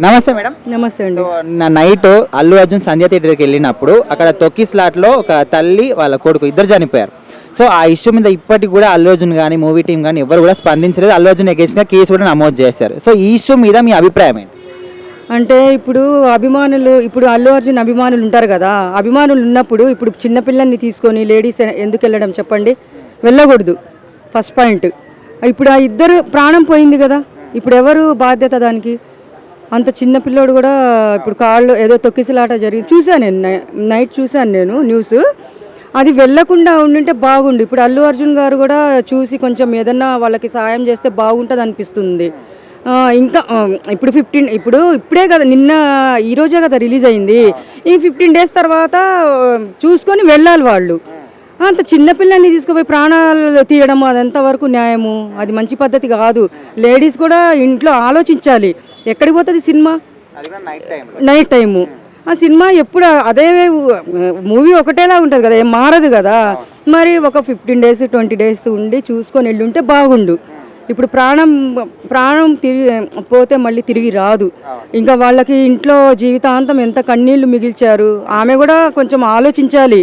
నమస్తే మేడం. నమస్తే అండి. నా నైట్ అల్లు అర్జున్ సంధ్య థియేటర్కి వెళ్ళినప్పుడు అక్కడ తొక్కి స్లాట్లో ఒక తల్లి వాళ్ళ కొడుకు ఇద్దరు చనిపోయారు. సో ఆ ఇష్యూ మీద ఇప్పటికి కూడా అల్లు అర్జున్ కానీ మూవీ టీం కానీ ఎవరు కూడా స్పందించలేదు. అల్లు అర్జున్ అగేన్స్ట్గా కేసు కూడా నమోదు చేశారు. సో ఈ ఇష్యూ మీద మీ అభిప్రాయం ఏంటి? అంటే ఇప్పుడు అల్లు అర్జున్ అభిమానులు ఉంటారు కదా, అభిమానులు ఉన్నప్పుడు ఇప్పుడు చిన్నపిల్లల్ని తీసుకొని లేడీస్ ఎందుకు వెళ్ళడం చెప్పండి, వెళ్ళకూడదు. First point. ఇప్పుడు ఆ ఇద్దరు ప్రాణం పోయింది కదా, ఇప్పుడు ఎవరు బాధ్యత దానికి? అంత చిన్నపిల్లోడు కూడా ఇప్పుడు కాళ్ళు ఏదో తొక్కిసలాట జరిగింది చూశాను నేను, నైట్ చూశాను నేను న్యూస్. అది వెళ్ళకుండా ఉండింటే బాగుండు. ఇప్పుడు అల్లు అర్జున్ గారు కూడా చూసి కొంచెం ఏదన్నా వాళ్ళకి సాయం చేస్తే బాగుంటుంది అనిపిస్తుంది. ఇంకా ఇప్పుడే కదా, ఈరోజే కదా రిలీజ్ అయింది. ఈ 15 days తర్వాత చూసుకొని వెళ్ళాలి వాళ్ళు. అంత చిన్నపిల్లల్ని తీసుకుపోయి ప్రాణాలు తీయడం అదంతవరకు న్యాయము? అది మంచి పద్ధతి కాదు. లేడీస్ కూడా ఇంట్లో ఆలోచించాలి. ఎక్కడికి పోతుంది సినిమా? Night time. ఆ సినిమా ఎప్పుడు అదే మూవీ ఒకటేలా ఉంటుంది కదా, ఏం మారదు కదా. మరి ఒక 15 days 20 days ఉండి చూసుకొని వెళ్ళుంటే బాగుండు. ఇప్పుడు ప్రాణం పోతే మళ్ళీ తిరిగి రాదు. ఇంకా వాళ్ళకి ఇంట్లో జీవితాంతం ఎంత కన్నీళ్లు మిగిల్చారు. ఆమె కూడా కొంచెం ఆలోచించాలి.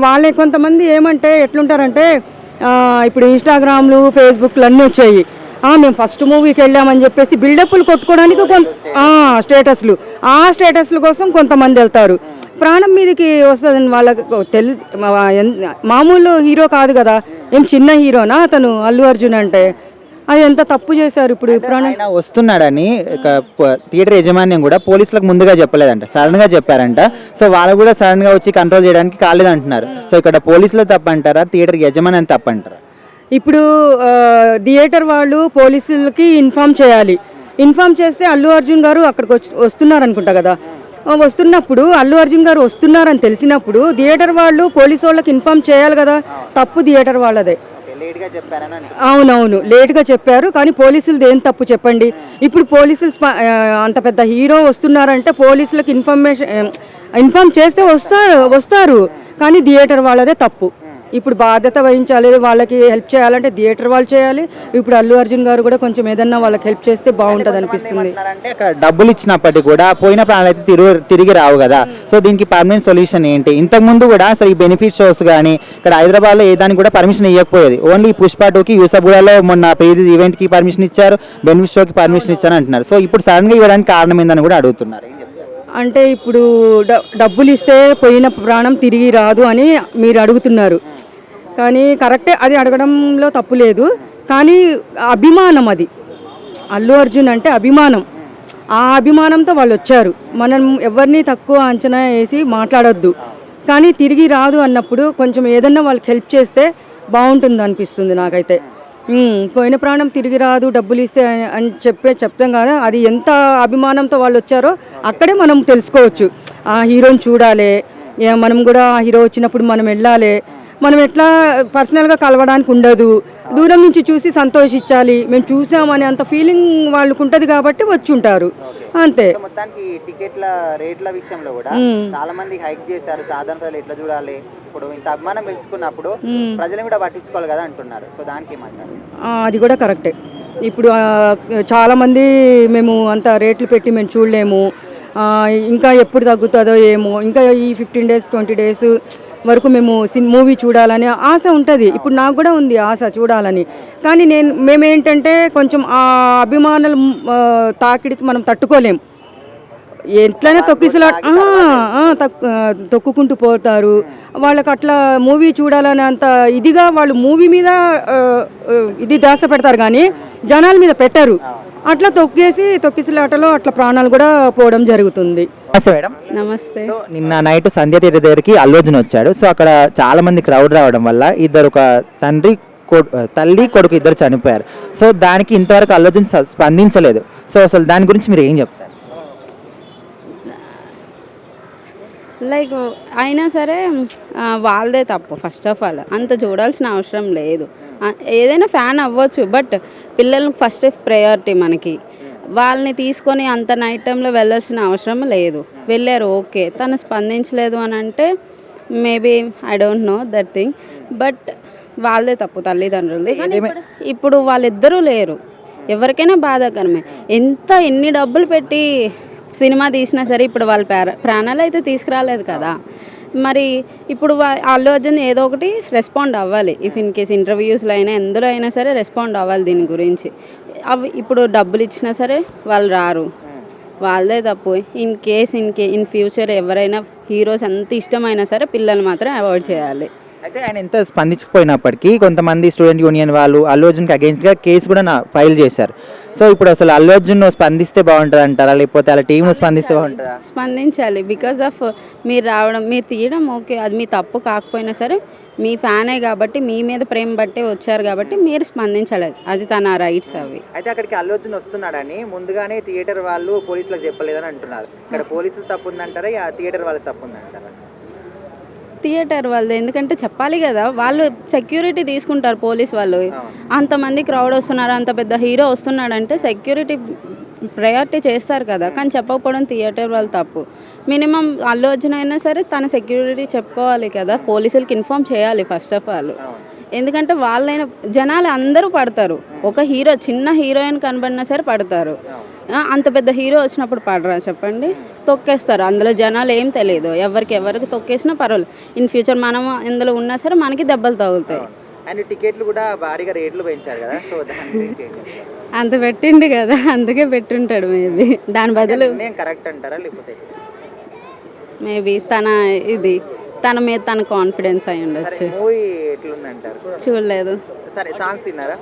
వాళ్ళే కొంతమంది ఏమంటే ఎట్లుంటారంటే, ఇప్పుడు ఇన్స్టాగ్రామ్లు ఫేస్బుక్లు అన్నీ వచ్చాయి. మేము ఫస్ట్ మూవీకి వెళ్ళామని చెప్పేసి బిల్డప్లు కొట్టుకోవడానికి స్టేటస్లు, ఆ స్టేటస్ల కోసం కొంతమంది వెళ్తారు. ప్రాణం మీదకి వస్తుందని వాళ్ళకి మామూలు హీరో కాదు కదా, ఏం చిన్న హీరోనా అతను అల్లు అర్జున్ అంటే? అది ఎంత తప్పు చేశారు. ఇప్పుడు ఆయన వస్తున్నాడని థియేటర్ యాజమాన్యం కూడా పోలీసులకు ముందుగా చెప్పలేదంట, సడన్ గా చెప్పారంట. సో వాళ్ళు కూడా సడన్ గా వచ్చి కంట్రోల్ చేయడానికి కాలేదు అంటున్నారు. సో ఇక్కడ పోలీసులు తప్పంటారా, థియేటర్ యజమాని తప్పంటారా? ఇప్పుడు థియేటర్ వాళ్ళు పోలీసులకి ఇన్ఫామ్ చేయాలి. ఇన్ఫామ్ చేస్తే అల్లు అర్జున్ గారు అక్కడికి వస్తున్నారనుకుంటా కదా, వస్తున్నప్పుడు అల్లు అర్జున్ గారు వస్తున్నారని తెలిసినప్పుడు థియేటర్ వాళ్ళు పోలీసు వాళ్ళకి ఇన్ఫామ్ చేయాలి కదా. తప్పు థియేటర్ వాళ్ళదే. అవునవును, లేట్గా చెప్పారు. కానీ పోలీసులది ఏం తప్పు చెప్పండి? ఇప్పుడు పోలీసులు అంత పెద్ద హీరో వస్తున్నారంటే పోలీసులకు ఇన్ఫామ్ చేస్తే వస్తారు. కానీ థియేటర్ వాళ్ళదే తప్పు. ఇప్పుడు బాధ్యత వహించాలి, వాళ్ళకి హెల్ప్ చేయాలంటే థియేటర్ వాళ్ళు చేయాలి. ఇప్పుడు అల్లు అర్జున్ గారు కూడా కొంచెం ఏదన్నా వాళ్ళకి హెల్ప్ చేస్తే బాగుంటుంది అనిపిస్తుంది. డబ్బులు ఇచ్చినప్పటికీ కూడా పోయిన ప్రాణాలు అయితే తిరిగి రావు కదా. సో దీనికి పర్మనెంట్ సొల్యూషన్ ఏంటి? ఇంతకు ముందు కూడా అసలు ఈ బెనిఫిట్ షోస్ కానీ ఇక్కడ హైదరాబాద్లో ఏ దానికి కూడా పర్మిషన్ ఇవ్వకపోయేది. ఓన్లీ పుష్ప 2కి యూసఫ్గూడలో మొన్న ప్రీ ఈవెంట్కి పర్మిషన్ ఇచ్చారు, బెనిఫిట్ షోకి పర్మిషన్ ఇచ్చారు అంటున్నారు. సో ఇప్పుడు సడన్గా ఇవ్వడానికి కారణం ఏందని కూడా అడుగుతున్నారు. అంటే ఇప్పుడు డబ్బులు ఇస్తే పోయిన ప్రాణం తిరిగి రాదు అని మీరు అడుగుతున్నారు. కానీ కరెక్టే, అది అడగడంలో తప్పు లేదు. కానీ అభిమానం, అది అల్లు అర్జున్ అంటే అభిమానం. ఆ అభిమానంతో వాళ్ళు వచ్చారు. మనం ఎవరిని తక్కువ అంచనా వేసి మాట్లాడొద్దు. కానీ తిరిగి రాదు అన్నప్పుడు కొంచెం ఏదన్నా వాళ్ళకి హెల్ప్ చేస్తే బాగుంటుంది అనిపిస్తుంది నాకైతే. పోయిన ప్రాణం తిరిగి రాదు డబ్బులు ఇస్తే అని చెప్తాం కదా, అది ఎంత అభిమానంతో వాళ్ళు వచ్చారో అక్కడే మనం తెలుసుకోవచ్చు. ఆ హీరోని చూడాలి, మనం కూడా ఆ హీరో వచ్చినప్పుడు మనం వెళ్ళాలి. మనం ఎట్లా పర్సనల్గా కలవడానికి ఉండదు, దూరం నుంచి చూసి సంతోషించాలి. మేము చూసామని అంత ఫీలింగ్ వాళ్ళకు ఉంటుంది కాబట్టి వచ్చి ఉంటారు అంతే. మొత్తానికి టికెట్ల రేట్ల విషయంలో కూడా చాలా మంది హైక్ చేశారు. సాధారణ ప్రజలు ఎట్లా చూడాలి? ఇప్పుడు ఇంత అభిమానం పెంచుకున్నప్పుడు ప్రజలు కూడా పట్టించుకోవాలి కదా అంటున్నారు. సో దానికి ఏమంటారు? అది కూడా కరెక్టే. ఇప్పుడు చాలామంది మేము అంత రేట్లు పెట్టి మేము చూడలేము, ఇంకా ఎప్పుడు తగ్గుతుందో ఏమో, ఇంకా ఈ 15 days 20 days వరకు మేము మూవీ చూడాలని ఆశ ఉంటుంది. ఇప్పుడు నాకు కూడా ఉంది ఆశ చూడాలని. కానీ మేమేంటంటే కొంచెం ఆ అభిమానుల తాకిడికి మనం తట్టుకోలేం. ఎట్లయినా తొక్కుకుంటూ పోతారు. వాళ్ళకి అట్లా మూవీ చూడాలని అంత ఇదిగా వాళ్ళు మూవీ మీద ఇది దాస పెడతారు కానీ జనాల మీద పెట్టరు. అట్లా తొక్కిసలాటలో అట్లా ప్రాణాలు కూడా పోవడం జరుగుతుంది. నమస్తే మేడం. నమస్తే. నిన్న నైట్ సంధ్య థియేటర్ దగ్గరికి అల్లు అర్జున్ వచ్చాడు. సో అక్కడ చాలా మంది క్రౌడ్ రావడం వల్ల ఒక తల్లి కొడుకు ఇద్దరు చనిపోయారు. సో దానికి ఇంతవరకు అల్లు అర్జున్ స్పందించలేదు. సో అసలు దాని గురించి మీరు ఏం చెప్తారు? లైక్ అయినా సరే వాళ్ళదే తప్పు. ఫస్ట్ ఆఫ్ ఆల్ అంత చూడాల్సిన అవసరం లేదు. ఏదైనా ఫ్యాన్ అవ్వచ్చు, బట్ పిల్లలకు ఫస్ట్ ప్రయారిటీ మనకి. వాళ్ళని తీసుకొని అంత నైట్ టైంలో వెళ్ళాల్సిన అవసరం లేదు. వెళ్ళారు, ఓకే. తను స్పందించలేదు అని అంటే maybe I don't know that thing, but వాళ్ళదే తప్పు తల్లిదండ్రులది. ఇప్పుడు వాళ్ళిద్దరూ లేరు. ఎవరికైనా బాధాకరమే. ఎన్ని డబ్బులు పెట్టి సినిమా తీసినా సరే ఇప్పుడు వాళ్ళ ప్రాణాలు అయితే తీసుకురాలేదు కదా. మరి ఇప్పుడు అల్లు అర్జున్ ఏదో ఒకటి రెస్పాండ్ అవ్వాలి. ఇఫ్ ఇన్ కేస్ ఇంటర్వ్యూస్లో అయినా ఎందులో అయినా సరే రెస్పాండ్ అవ్వాలి దీని గురించి. అవి ఇప్పుడు డబ్బులు ఇచ్చినా సరే వాళ్ళు రారు, వాళ్ళదే తప్పు. ఇన్ ఫ్యూచర్ ఎవరైనా హీరోస్ ఎంత ఇష్టమైనా సరే పిల్లలు మాత్రం అవాయిడ్ చేయాలి. అయితే ఆయన ఎంత స్పందించకపోయినప్పటికీ కొంతమంది స్టూడెంట్ యూనియన్ వాళ్ళు అల్లు అర్జున్కి అగేన్స్ట్గా కేసు కూడా ఫైల్ చేశారు. సో ఇప్పుడు అసలు అల్లు అర్జున్ స్పందిస్తే బాగుంటుంది అంటారా, లేకపోతే అలా టీం స్పందిస్తే బాగుంటుందా? స్పందించాలి. బికాజ్ ఆఫ్ మీరు రావడం, మీరు తీయడం ఓకే, అది మీ తప్పు కాకపోయినా సరే మీ ఫ్యానే కాబట్టి, మీ మీద ప్రేమ బట్టే వచ్చారు కాబట్టి మీరు స్పందించాలి. అది తన రైట్స్ అవి. అయితే అక్కడికి అల్లు అర్జున్ వస్తున్నాడని ముందుగానే థియేటర్ వాళ్ళు పోలీసులకు చెప్పలేదని అంటున్నారు. ఇక్కడ పోలీసులు తప్పు ఉందంటారా, థియేటర్ వాళ్ళకి తప్పు ఉందంటారా? థియేటర్ వాళ్ళది. ఎందుకంటే చెప్పాలి కదా, వాళ్ళు సెక్యూరిటీ తీసుకుంటారు పోలీస్ వాళ్ళు. అంతమంది క్రౌడ్ వస్తున్నారు, అంత పెద్ద హీరో వస్తున్నాడంటే సెక్యూరిటీ ప్రయారిటీ చేస్తారు కదా. కానీ చెప్పకపోవడం థియేటర్ వాళ్ళు తప్పు. మినిమం అల్లు అర్జున్ అయినా సరే తన సెక్యూరిటీ చెప్పుకోవాలి కదా, పోలీసులకి ఇన్ఫామ్ చేయాలి ఫస్ట్ ఆఫ్ ఆల్. ఎందుకంటే వాళ్ళైనా జనాలు అందరూ పడతారు. ఒక హీరో, చిన్న హీరోయిన్ కనబడినా సరే పడతారు. అంత పెద్ద హీరో వచ్చినప్పుడు పడరా చెప్పండి? తొక్కేస్తారు. అందులో జనాలు ఏం తెలియదు, ఎవరికి తొక్కేసినా పర్వాలేదు. ఇన్ ఫ్యూచర్ మనం ఇందులో ఉన్నా సరే మనకి దెబ్బలు తగులుతాయి. అండ్ టికెట్లు కూడా భారీగా రేట్లు పెంచారు కదా, సో దాని గురించి ఏం చెప్తారు? అంత పెట్టిండు కదా, అందుకే పెట్టుంటాడు మేబీ. దాని బదులు కరెక్ట్ అంటారా, లేకపోతే మేబీ తన మీద తన కాన్ఫిడెన్స్ అయి ఉండొచ్చు. మూవీ ఎట్లుందంటారు? చూడలేదు. సరే, సాంగ్స్ విన్నారా?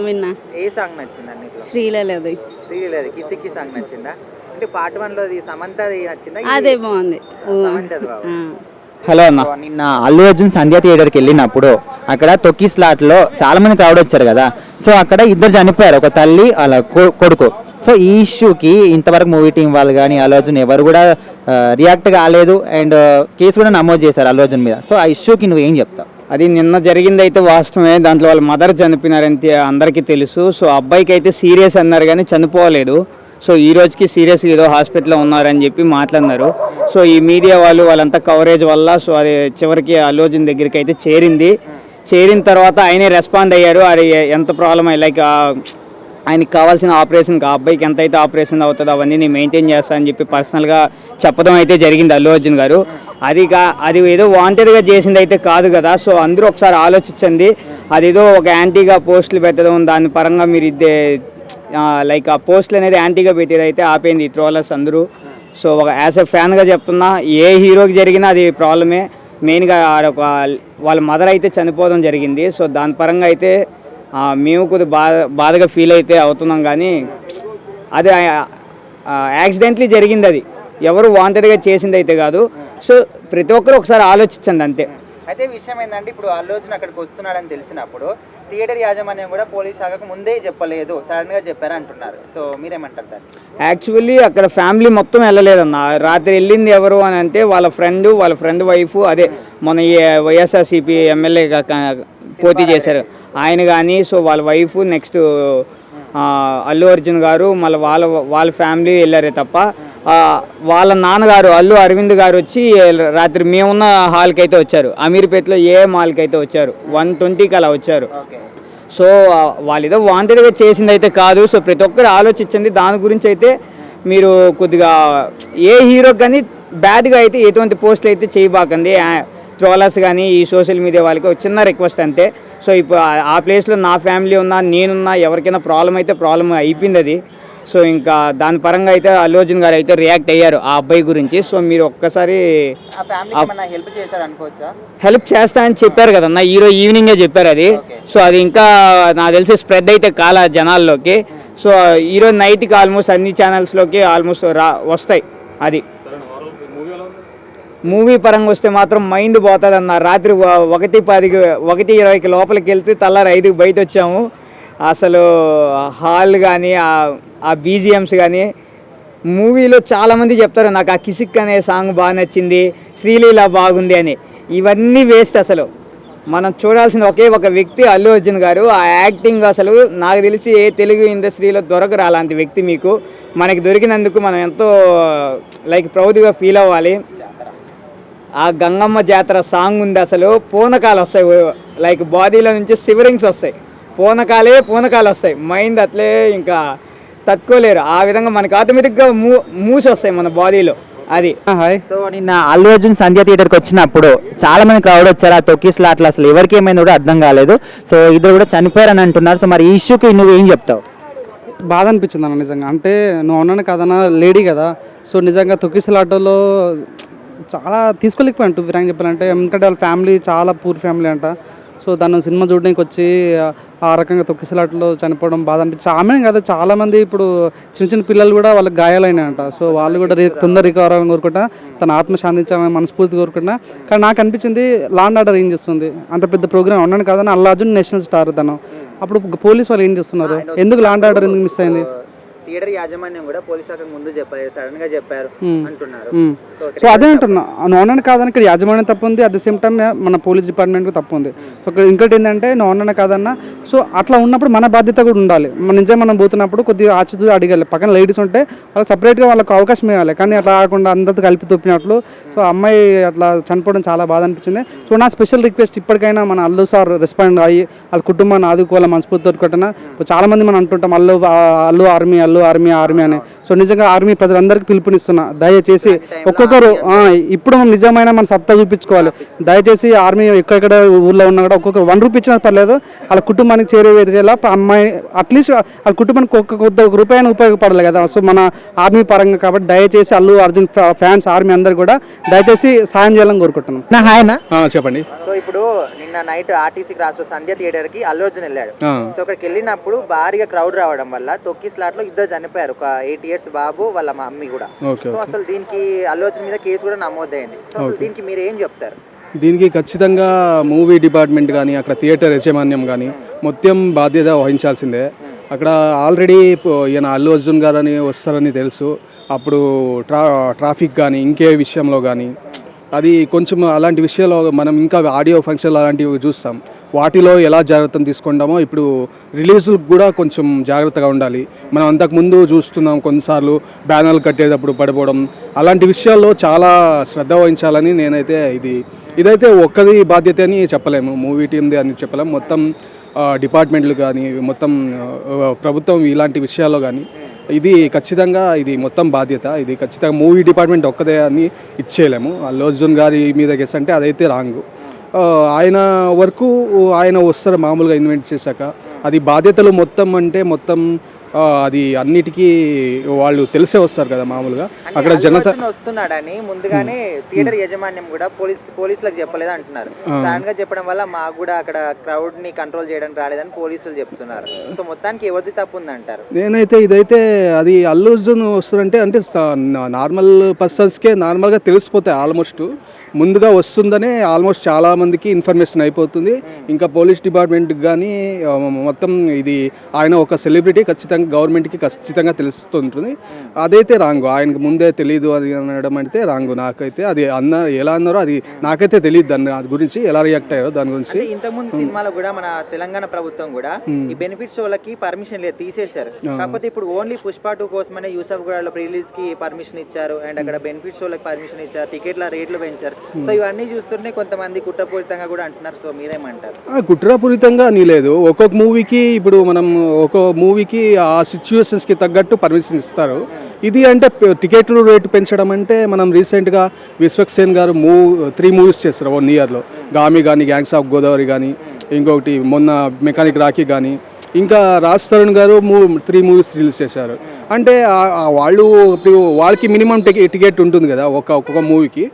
విన్నా. ఏ సాంగ్ నచ్చిందండి? శ్రీలేదు. కిసిక్కి సాంగ్ నచ్చిందా? అంటే పార్ట్ 1 లో సమంతది నచ్చిందా? అదే బాగుంది. హలో అన్న, నిన్న అల్లు అర్జున్ సంధ్య థియేటర్కి వెళ్ళినప్పుడు అక్కడ తొక్కి స్లాట్లో చాలా మంది క్రౌడ్ వచ్చారు కదా. సో అక్కడ ఇద్దరు చనిపోయారు, ఒక తల్లి అలా కొడుకు. సో ఈ ఇష్యూకి ఇంతవరకు మూవీ టీం వాళ్ళు కానీ అల్లు అర్జున్ ఎవరు కూడా రియాక్ట్ కాలేదు, అండ్ కేసు కూడా నమోదు చేశారు అల్లు అర్జున్ మీద. సో ఆ ఇష్యూకి నువ్వు ఏం చెప్తావు? అది నిన్న జరిగింది అయితే వాస్తవమే. దాంట్లో వాళ్ళ మదర్ చనిపోయినారని అందరికీ తెలుసు. సో అబ్బాయికి అయితే సీరియస్ అన్నారు కానీ చనిపోలేదు. సో ఈ రోజుకి సీరియస్గా ఏదో హాస్పిటల్లో ఉన్నారని చెప్పి మాట్లాడినారు. సో ఈ మీడియా వాళ్ళంతా కవరేజ్ వల్ల సో అది చివరికి అల్లు అర్జున్ దగ్గరికి అయితే చేరిన తర్వాత ఆయనే రెస్పాండ్ అయ్యారు. అది ఎంత ప్రాబ్లం లైక్ ఆయనకి కావాల్సిన ఆపరేషన్కి, ఆ అబ్బాయికి ఎంత అయితే ఆపరేషన్ అవుతుందో అవన్నీ నేను మెయింటైన్ చేస్తాను అని చెప్పి పర్సనల్గా చెప్పడం అయితే జరిగింది అల్లు అర్జున్ గారు. అది ఏదో వాంటెడ్గా చేసింది అయితే కాదు కదా. సో అందరూ ఒకసారి ఆలోచించండి. అదేదో ఒక యాంటీగా పోస్టులు పెట్టడం, దాని పరంగా మీరు లైక్ ఆ పోస్టులు అనేది యాంటీగా పెట్టేది అయితే ఆపేయింది ట్రోలర్స్ అందరూ. సో ఒక యాజ్ ఎ ఫ్యాన్గా చెప్తున్నా, ఏ హీరోకి జరిగినా అది ప్రాబ్లమే. మెయిన్గా వాళ్ళ మదర్ అయితే చనిపోవడం జరిగింది. సో దాని పరంగా అయితే మేము కొద్దిగా బాధగా ఫీల్ అయితే అవుతున్నాం. కానీ అది యాక్సిడెంట్లీ జరిగింది, అది ఎవరు వాంటెడ్గా చేసింది అయితే కాదు. సో ప్రతి ఒక్కరు ఒకసారి ఆలోచించండి అంతే. అయితే విషయం ఏంటంటే, ఇప్పుడు అల్లు అర్జున్ అక్కడికి వస్తున్నాడని తెలిసినప్పుడు థియేటర్ యాజమాన్యం కూడా పోలీస్ శాఖకు ముందే చెప్పలేదు, సడన్గా చెప్పారు అంటున్నారు. సో మీరేమంటారు దాన్ని? యాక్చువల్లీ అక్కడ ఫ్యామిలీ మొత్తం వెళ్ళలేదన్న. రాత్రి వెళ్ళింది ఎవరు అని అంటే వాళ్ళ ఫ్రెండ్ వైఫ్, అదే మన వైఎస్ఆర్సీపీ ఎమ్మెల్యేగా పోటీ చేశారు ఆయన కానీ. సో వాళ్ళ వైఫ్, నెక్స్ట్ అల్లు అర్జున్ గారు, మళ్ళీ వాళ్ళ ఫ్యామిలీ వెళ్ళారే తప్ప వాళ్ళ నాన్నగారు అల్లు అరవింద్ గారు వచ్చి రాత్రి మేమున్న హాల్కి అయితే వచ్చారు. అమీర్పేటలో మాల్కి అయితే వచ్చారు, 120కి అలా వచ్చారు. సో వాళ్ళు ఏదో వాంటెడ్గా చేసింది అయితే కాదు. సో ప్రతి ఒక్కరు ఆలోచించండి దాని గురించి. అయితే మీరు కొద్దిగా ఏ హీరోకి కానీ బ్యాడ్గా అయితే ఎటువంటి పోస్టులు అయితే చేయబాకండి. ట్రోలర్స్ కానీ ఈ సోషల్ మీడియా వాళ్ళకి ఒక చిన్న రిక్వెస్ట్ అంతే. సో ఇప్పుడు ఆ ప్లేస్లో నా ఫ్యామిలీ ఉన్నా, నేనున్నా, ఎవరికైనా ప్రాబ్లం అయితే ప్రాబ్లం అయిపోయింది అది. సో ఇంకా దాని పరంగా అయితే అల్లు అర్జున్ గారు అయితే రియాక్ట్ అయ్యారు ఆ అబ్బాయి గురించి. సో మీరు ఒక్కసారి హెల్ప్ చేస్తానని చెప్పారు కదన్న, ఈవినింగే చెప్పారు అది. సో అది ఇంకా నాకు తెలిసి స్ప్రెడ్ అయితే కాల జనాల్లోకి. సో ఈరోజు నైట్కి ఆల్మోస్ట్ అన్ని ఛానల్స్లోకి ఆల్మోస్ట్ వస్తాయి. అది మూవీ పరంగా వస్తే మాత్రం మైండ్ పోతుంది అన్న. రాత్రి 1:10కి 1:20కి లోపలికి వెళ్తే తెల్లారి 5కి బయట వచ్చాము. అసలు హాల్ కానీ ఆ బీజిఎమ్స్ కానీ మూవీలో చాలామంది చెప్తారు నాకు ఆ కిసిక్ అనే సాంగ్ బాగా నచ్చింది, శ్రీలీల బాగుంది అని. ఇవన్నీ వేస్ట్. అసలు మనం చూడాల్సిన ఒకే ఒక వ్యక్తి అల్లు అర్జున్ గారు. ఆ యాక్టింగ్ అసలు నాకు తెలిసి ఏ తెలుగు ఇండస్ట్రీలో దొరకరు అలాంటి వ్యక్తి. మనకి దొరికినందుకు మనం ఎంతో లైక్ ప్రౌడ్గా ఫీల్ అవ్వాలి. ఆ గంగమ్మ జాతర సాంగ్ ఉంది, అసలు పూనకాలు వస్తాయి, లైక్ బాడీలో నుంచి సివరింగ్స్ వస్తాయి. పూనకాలు వస్తాయి, మైండ్ అట్లే ఇంకా తట్టుకోలేరు. ఆ విధంగా మనకి ఆటోమేటిక్గా మూసి వస్తాయి మన బాడీలో. అది హాయ్. సో నిన్న అల్లు అర్జున్ సంధ్య థియేటర్కి వచ్చినప్పుడు చాలా మంది క్రౌడ్ వచ్చారు. ఆ తొక్కిసలాట్లు అసలు ఎవరికి ఏమైంది కూడా అర్థం కాలేదు. సో ఇద్దరు కూడా చనిపోయారని అంటున్నారు. సో మరి ఈ ఇష్యూకి నువ్వేం చెప్తావు? బాధ అనిపించింది అన్న నిజంగా. అంటే నువ్వు అన్నాను కదన్నా, లేడీ కదా, సో నిజంగా తొక్కిసలాటలో చాలా తీసుకోలేకపోయాను టూ ఫ్రాంక్ చెప్పాలంటే. ఎందుకంటే వాళ్ళ ఫ్యామిలీ చాలా పూర్ ఫ్యామిలీ అంట. సో దాన్ని సినిమా చూడడానికి వచ్చి ఆ రకంగా తొక్కిసలాట్లో చనిపోవడం బాధ అనిపించింది. ఆమె కదా, చాలామంది ఇప్పుడు చిన్న చిన్న పిల్లలు కూడా వాళ్ళకి గాయాలైనాయంట. సో వాళ్ళు కూడా తొందర రికవర్ అవ్వాలని కోరుకుంటా, తన ఆత్మ శాంతించాలని మనస్ఫూర్తి కోరుకుంటా. కానీ నాకు అనిపించింది లా అండ్ ఆర్డర్ ఏం చేస్తుంది, అంత పెద్ద ప్రోగ్రామ్ ఉన్నాను కాదని అల్లు అర్జున్ నేషనల్ స్టార్ తను, అప్పుడు పోలీస్ వాళ్ళు ఏం చేస్తున్నారు, ఎందుకు లా అండ్ ఆర్డర్ ఎందుకు మిస్ అయింది? థియేటర్ యాజమాన్యం కూడా పోలీస్ శాఖ ముందు చెప్పారు, సడన్ గా చెప్పారు అంటున్నారు. సో అదే అంటున్నా, నోనన్న కాదని ఇక్కడ యాజమాన్యం తప్పు ఉంది, అట్ ద సేమ్ టైం మన పోలీస్ డిపార్ట్మెంట్ తప్పు ఉంది. సో ఇక్కడ ఇంకోటి ఏంటంటే నోనన్న కాదన్న, సో అట్లా ఉన్నప్పుడు మన బాధ్యత కూడా ఉండాలి. మన నిజంగా మనం పోతున్నప్పుడు కొద్దిగా ఆచితూ అడిగాలి. పక్కన లేడీస్ ఉంటే వాళ్ళకి సపరేట్గా వాళ్ళకి అవకాశం ఇవ్వాలి. కానీ అట్లా కాకుండా అందరితో కలిపి తొప్పినట్లు సో అమ్మాయి అట్లా చనిపోవడం చాలా బాధ అనిపించింది. సో నా స్పెషల్ రిక్వెస్ట్ ఇప్పటికైనా మన అల్లు సార్ రెస్పాండ్ అయ్యి వాళ్ళ కుటుంబాన్ని ఆదుకోవాలి మనస్ఫూర్తి దొరకటన. చాలా మంది మనం అంటుంటాం అల్లు ఆర్మీ అని. సో నిజంగా ఆర్మీ ప్రజలందరికీ పిలుపునిస్తున్నా, దయచేసి ఒక్కొక్కరు ఇప్పుడు మనం నిజమైన మన సత్తా చూపించుకోవాలి. దయచేసి ఆర్మీ ఎక్కడెక్కడ ఊర్లో ఉన్నా కూడా ఒక్కొక్క 1 రూపీ ఇచ్చినా పర్లేదు, వాళ్ళ కుటుంబానికి చేరేలా అమ్మాయి అట్లీస్ట్ వాళ్ళ కుటుంబానికి ఒక్క రూపాయని ఉపయోగపడాలి కదా. సో మన ఆర్మీ పరంగా కాబట్టి దయచేసి అల్లు అర్జున్ ఫ్యాన్స్ ఆర్మీ అందరు కూడా దయచేసి సాయం చేయాలని కోరుకుంటున్నాను. నా హాయనా చెప్పండి. సో ఇప్పుడు నిన్న నైట్ ఆర్టీసీ క్రాస్ లో సంధ్య థియేటర్ కి అల్లు అర్జున్ వెళ్ళాడు. సో అక్కడికి వెళ్ళినప్పుడు భారీగా క్రౌడ్ రావడం వల్ల తొక్కి స్లాట్ లో ఇద్దరు చనిపోయారు, ఒక 8 years బాబు వాళ్ళ మమ్మీ కూడా. సో అసలు దీనికి అల్లు అర్జున్ మీద కేసు కూడా నమోదైంది. సో అసలు దీనికి మీరు ఏం చెప్తారు? దీనికి ఖచ్చితంగా మూవీ డిపార్ట్మెంట్ కానీ అక్కడ థియేటర్ యాజమాన్యం కానీ మొత్తం బాధ్యత వహించాల్సిందే. అక్కడ ఆల్రెడీ ఈయన అల్లు అర్జున్ గారు అని వస్తారని తెలుసు. అప్పుడు ట్రాఫిక్ కానీ ఇంకే విషయంలో కానీ అది కొంచెం అలాంటి విషయాల్లో మనం ఇంకా ఆడియో ఫంక్షన్లు అలాంటివి చూస్తాం. వాటిలో ఎలా జాగ్రత్తలు తీసుకుంటామో ఇప్పుడు రిలీజులకు కూడా కొంచెం జాగ్రత్తగా ఉండాలి. మనం అంతకుముందు చూస్తున్నాం కొన్నిసార్లు బ్యానర్లు కట్టేటప్పుడు పడిపోవడం, అలాంటి విషయాల్లో చాలా శ్రద్ధ వహించాలని నేనైతే ఇదైతే ఒక్కరి బాధ్యత అని చెప్పలేము, మూవీ టీమ్ది అని చెప్పలేము. మొత్తం డిపార్ట్మెంట్లు కానీ మొత్తం ప్రభుత్వం ఇలాంటి విషయాల్లో కానీ ఇది ఖచ్చితంగా ఇది మొత్తం బాధ్యత. ఇది ఖచ్చితంగా మూవీ డిపార్ట్మెంట్ ఒక్కదే అని ఇచ్చేయలేము. అల్లు అర్జున్ గారి మీద కేసు అంటే అదైతే రాంగు. ఆయన వరకు ఆయన వస్తారు మామూలుగా ఇన్వెంట్ చేశాక, అది బాధ్యతలు మొత్తం అంటే మొత్తం అది అన్నిటికీ వాళ్ళు తెలిసే వస్తారు కదా మామూలుగా. అక్కడ జనత వస్తున్నాడని ముందుగానే థియేటర్ యాజమాన్యం కూడా పోలీసులకు చెప్పలేదు అంటున్నారు. సడన్ గా చెప్పడం వల్ల మాకు కూడా అక్కడ క్రౌడ్ ని కంట్రోల్ చేయడానికి రాలేదని పోలీసులు చెప్తున్నారు. సో మొత్తానికి ఎవరిది తప్పు ఉంది అంటారు? నేనైతే ఇదైతే అది అల్లు అర్జున్ వస్తారంటే అంటే నార్మల్ పర్సన్స్కే నార్మల్గా తెలిసిపోతాయి. ఆల్మోస్ట్ ముందుగా వస్తుందనే ఆల్మోస్ట్ చాలామందికి ఇన్ఫర్మేషన్ అయిపోతుంది. ఇంకా పోలీస్ డిపార్ట్మెంట్కి కానీ మొత్తం ఇది ఆయన ఒక సెలబ్రిటీ, ఖచ్చితంగా గవర్నమెంట్కి ఖచ్చితంగా తెలుస్తుంటుంది. అదైతే రాంగు. ఆయనకు ముందే తెలియదు అది అనడం అంటే రాంగు. నాకైతే అది ఎలా అన్నారో అది నాకైతే తెలియదు, దాని గురించి ఎలా రియాక్ట్ అయ్యారో దాని గురించి. ఇంతకుముందు సినిమాలో కూడా మన తెలంగాణ ప్రభుత్వం కూడా ఈ బెనిఫిట్ షోలకి పర్మిషన్ లేదు, తీసేశారు. కాకపోతే ఇప్పుడు ఓన్లీ పుష్ప 2 కోసమనే యూసఫ్ గూడలో రిలీజ్ కి పర్మిషన్ ఇచ్చారు, అండ్ అక్కడ బెనిఫిట్ షోలకు పర్మిషన్ ఇచ్చారు, టికెట్ల రేట్లు పెంచారు. సో ఇవన్నీ చూస్తుంటే కొంతమంది కుట్రపూరితంగా కూడా అంటున్నారు. సో మీరేమంటారు? కుట్రపూరితంగా అని లేదు. ఒక్కొక్క మూవీకి ఇప్పుడు మనం ఒక్కొక్క మూవీకి ఆ సిచ్యువేషన్స్కి తగ్గట్టు పర్మిషన్ ఇస్తారు. ఇది అంటే టికెట్లు రేటు పెంచడం అంటే మనం రీసెంట్గా విశ్వక్సేన్ గారు 3 మూవీస్ చేస్తారు 1 yearలో. గామి కానీ, గ్యాంగ్స్ ఆఫ్ గోదావరి కానీ, ఇంకొకటి మొన్న మెకానిక్ రాకీ కానీ, ఇంకా రాజ్ తరుణ్ గారు 3 మూవీస్ రిలీజ్ చేశారు. అంటే వాళ్ళు ఇప్పుడు వాళ్ళకి మినిమం టికెట్ ఉంటుంది కదా ఒక్కొక్క మూవీకి.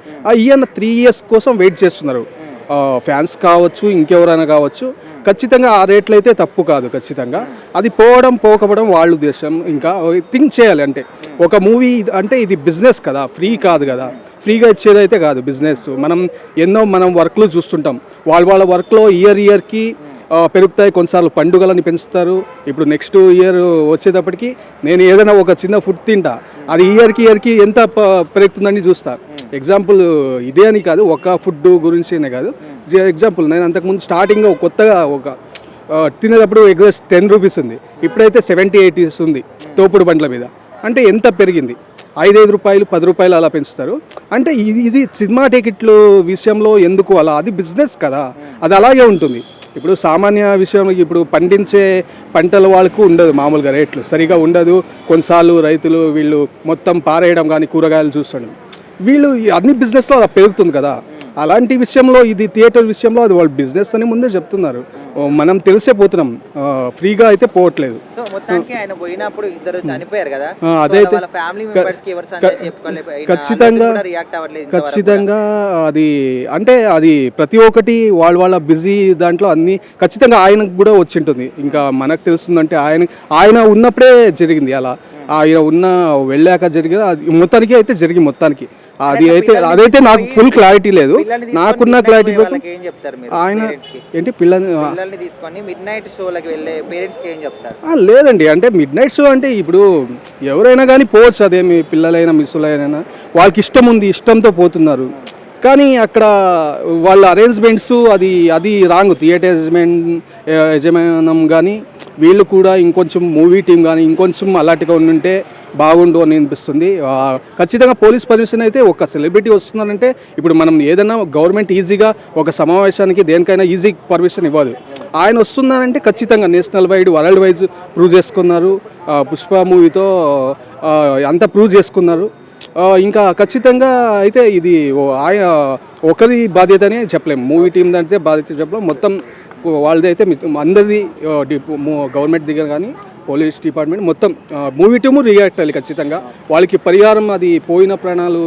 ఈయన 3 years కోసం వెయిట్ చేస్తున్నారు. ఫ్యాన్స్ కావచ్చు, ఇంకెవరైనా కావచ్చు, ఖచ్చితంగా ఆ రేట్లు అయితే తప్పు కాదు. ఖచ్చితంగా అది పోకపోవడం వాళ్ళ ఉద్దేశం. ఇంకా థింక్ చేయాలి. అంటే ఒక మూవీ అంటే ఇది బిజినెస్ కదా, ఫ్రీ కాదు కదా, ఫ్రీగా ఇచ్చేదైతే కాదు బిజినెస్. మనం వర్క్లు చూస్తుంటాం. వాళ్ళ వర్క్లో ఇయర్కి పెరుగుతాయి. కొన్నిసార్లు పండుగలని పెంచుతారు. ఇప్పుడు నెక్స్ట్ ఇయర్ వచ్చేటప్పటికి నేను ఏదైనా ఒక చిన్న ఫుడ్ తింటా, అది ఇయర్కి ఎంత పెరుగుతుందని చూస్తా. ఎగ్జాంపుల్ ఇదే అని కాదు, ఒక ఫుడ్ గురించినే కాదు. ఎగ్జాంపుల్ నేను అంతకుముందు స్టార్టింగ్ కొత్తగా ఒక తినేటప్పుడు ఎగ్ రైస్ 10 rupees ఉంది, ఇప్పుడైతే 70-80 ఉంది తోపుడు బండ్ల మీద. అంటే ఎంత పెరిగింది? 5 రూపాయలు 10 రూపాయలు అలా పెంచుతారు. అంటే ఇది సినిమా టికెట్లు విషయంలో ఎందుకు అలా? అది బిజినెస్ కదా, అది అలాగే ఉంటుంది. ఇప్పుడు సామాన్య విషయంలో ఇప్పుడు పండించే పంటల వాళ్ళకు ఉండదు మామూలుగా రేట్లు సరిగా ఉండదు. కొన్నిసార్లు రైతులు వీళ్ళు మొత్తం పారేయడం కానీ కూరగాయలు చూస్తుండడం, వీళ్ళు అన్ని బిజినెస్లో అలా పెరుగుతుంది కదా. అలాంటి విషయంలో ఇది థియేటర్ విషయంలో అది వాళ్ళు బిజినెస్ అని ముందే చెప్తున్నారు. మనం తెలిసే పోతున్నాం, ఫ్రీగా అయితే పోవట్లేదు. సో మొత్తానికి ఆయన పోయినప్పుడు ఇద్దరు చనిపోయారు కదా, అదైతే వాళ్ళ ఫ్యామిలీ మెంబర్స్ కి ఎవరు సందేశం చెప్పుకోలేదు, ఖచ్చితంగా అది అంటే అది ప్రతి ఒక్కటి వాళ్ళ బిజీ దాంట్లో అన్ని ఖచ్చితంగా ఆయనకు కూడా వచ్చింటుంది. ఇంకా మనకు తెలుస్తుందంటే ఆయన ఉన్నప్పుడే జరిగింది అలా, ఆయన వెళ్ళాక జరిగింది అది మొత్తానికి అయితే జరిగింది మొత్తానికి. అదైతే నాకు ఫుల్ క్లారిటీ లేదు, నాకున్న క్లారిటీ ఏం చెప్తారు మీరు ఆయన parents కి? ఏంటి పిల్లల్ని తీసుకొని మిడ్ నైట్ షోలకు వెళ్ళే పేరెంట్స్ కి ఏం చెప్తారు? లేదండి, అంటే మిడ్ నైట్ షో అంటే ఇప్పుడు ఎవరైనా కానీ పోవచ్చు, అదేమి పిల్లలైనా మిస్సులైనా వాళ్ళకి ఇష్టం ఉంది, ఇష్టంతో పోతున్నారు. కానీ అక్కడ వాళ్ళ అరేంజ్మెంట్స్ అది రాంగ్. థియేటర్ యజమానం కానీ వీళ్ళు కూడా ఇంకొంచెం మూవీ టీం కానీ ఇంకొంచెం అలర్ట్గా ఉండుంటే బాగుండు అని అనిపిస్తుంది. ఖచ్చితంగా పోలీస్ పర్మిషన్ అయితే ఒక సెలబ్రిటీ వస్తున్నారంటే ఇప్పుడు మనం ఏదైనా గవర్నమెంట్ ఈజీగా ఒక సమావేశానికి దేనికైనా ఈజీ పర్మిషన్ ఇవ్వదు. ఆయన వస్తున్నారంటే ఖచ్చితంగా national wide world wise prove చేసుకున్నారు. పుష్ప మూవీతో అంతా ప్రూవ్ చేసుకున్నారు. ఇంకా ఖచ్చితంగా అయితే ఇది ఆయన ఒకరి బాధ్యత అని చెప్పలేము, మూవీ టీం అంటే బాధ్యత చెప్పలేము, మొత్తం వాళ్ళది అయితే అందరిది గవర్నమెంట్ దగ్గర కానీ పోలీస్ డిపార్ట్మెంట్ మొత్తం మూవీ టీము రియాక్ట్ అయ్యాలి ఖచ్చితంగా. వాళ్ళకి పరిహారం, అది పోయిన ప్రాణాలు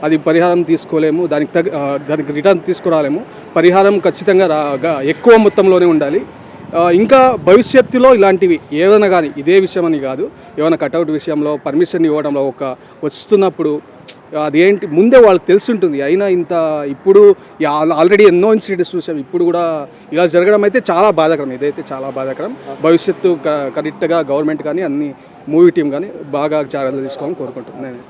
అది పరిహారం తీసుకోలేము, దానికి రిటర్న్ తీసుకురాలేము. పరిహారం ఖచ్చితంగా ఎక్కువ మొత్తంలోనే ఉండాలి. ఇంకా భవిష్యత్తులో ఇలాంటివి ఏదైనా కానీ ఇదే విషయం అని కాదు, ఏమైనా కట్అవుట్ విషయంలో పర్మిషన్ ఇవ్వడంలో వస్తున్నప్పుడు అదేంటి ముందే వాళ్ళకి తెలిసి ఉంటుంది. అయినా ఇంత ఇప్పుడు ఆల్రెడీ ఎన్నో ఇన్సిడెంట్స్ చూసాం, ఇప్పుడు కూడా ఇలా జరగడం అయితే చాలా బాధాకరం. ఇదైతే చాలా బాధాకరం. భవిష్యత్తు కరెక్ట్గా గవర్నమెంట్ కానీ అన్ని మూవీ టీం కానీ బాగా జాగ్రత్తలు తీసుకోవాలని కోరుకుంటున్నాను నేను.